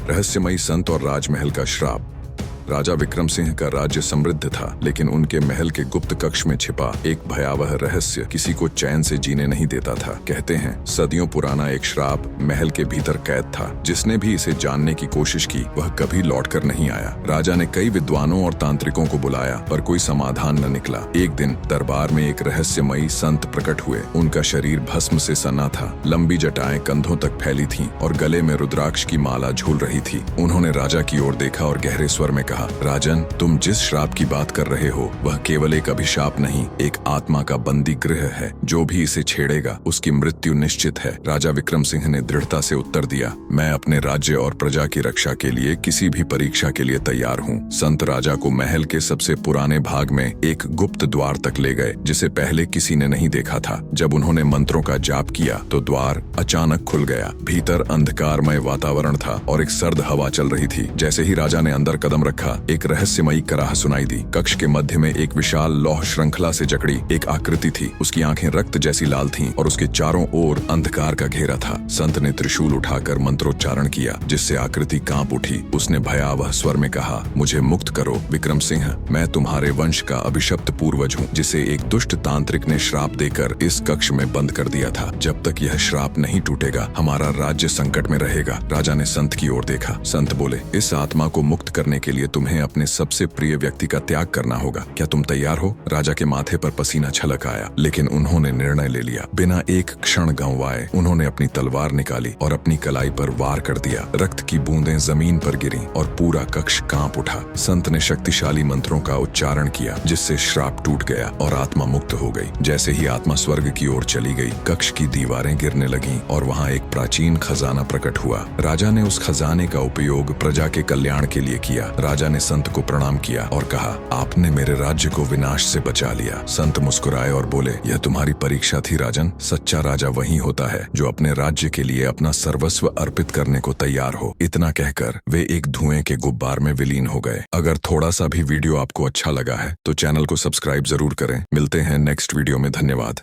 रहस्यमयी संत और राजमहल का श्राप। राजा विक्रम सिंह का राज्य समृद्ध था, लेकिन उनके महल के गुप्त कक्ष में छिपा एक भयावह रहस्य किसी को चैन से जीने नहीं देता था। कहते हैं सदियों पुराना एक श्राप महल के भीतर कैद था। जिसने भी इसे जानने की कोशिश की वह कभी लौटकर नहीं आया। राजा ने कई विद्वानों और तांत्रिकों को बुलाया, पर कोई समाधान न निकला। एक दिन दरबार में एक रहस्यमयी संत प्रकट हुए। उनका शरीर भस्म से सना था, लंबी जटाएं कंधों तक फैली थीं और गले में रुद्राक्ष की माला झूल रही थी। उन्होंने राजा की ओर देखा और गहरे स्वर में कहा, राजन, तुम जिस श्राप की बात कर रहे हो वह केवल एक अभिशाप नहीं, एक आत्मा का बंदी गृह है। जो भी इसे छेड़ेगा उसकी मृत्यु निश्चित है। राजा विक्रम सिंह ने दृढ़ता से उत्तर दिया, मैं अपने राज्य और प्रजा की रक्षा के लिए किसी भी परीक्षा के लिए तैयार हूँ। संत राजा को महल के सबसे पुराने भाग में एक गुप्त द्वार तक ले गए, जिसे पहले किसी ने नहीं देखा था। जब उन्होंने मंत्रों का जाप किया तो द्वार अचानक खुल गया। भीतर अंधकारमय वातावरण था और एक सर्द हवा चल रही थी। जैसे ही राजा ने अंदर कदम रखा, एक रहस्यमयी कराह सुनाई दी। कक्ष के मध्य में एक विशाल लौह श्रृंखला से जकड़ी एक आकृति थी। उसकी आंखें रक्त जैसी लाल थीं और उसके चारों ओर अंधकार का घेरा था। संत ने त्रिशूल उठाकर मंत्रोच्चारण किया, जिससे आकृति कांप उठी। उसने भयावह स्वर में कहा, मुझे मुक्त करो विक्रम सिंह, मैं तुम्हारे वंश का अभिशप्त पूर्वज हूँ, जिसे एक दुष्ट तांत्रिक ने श्राप देकर इस कक्ष में बंद कर दिया था। जब तक यह श्राप नहीं टूटेगा हमारा राज्य संकट में रहेगा। राजा ने संत की ओर देखा। संत बोले, इस आत्मा को मुक्त करने के लिए तुम्हें अपने सबसे प्रिय व्यक्ति का त्याग करना होगा। क्या तुम तैयार हो? राजा के माथे पर पसीना छलक आया, लेकिन उन्होंने निर्णय ले लिया। बिना एक क्षण गंवाए उन्होंने अपनी तलवार निकाली और अपनी कलाई पर वार कर दिया। रक्त की बूंदें जमीन पर गिरीं और पूरा कक्ष कांप उठा। संत ने शक्तिशाली मंत्रों का उच्चारण किया, जिससे श्राप टूट गया और आत्मा मुक्त हो गई। जैसे ही आत्मा स्वर्ग की ओर चली गई, कक्ष की दीवारें गिरने लगीं और वहां एक प्राचीन खजाना प्रकट हुआ। राजा ने उस खजाने का उपयोग प्रजा के कल्याण के लिए किया। राजा ने संत को प्रणाम किया और कहा, आपने मेरे राज्य को विनाश से बचा लिया। संत मुस्कुराए और बोले, यह तुम्हारी परीक्षा थी राजन। सच्चा राजा वही होता है जो अपने राज्य के लिए अपना सर्वस्व अर्पित करने को तैयार हो। इतना कहकर वे एक धुएं के गुब्बार में विलीन हो गए। अगर थोड़ा सा भी वीडियो आपको अच्छा लगा है तो चैनल को सब्सक्राइब जरूर करें। मिलते हैं नेक्स्ट वीडियो में। धन्यवाद।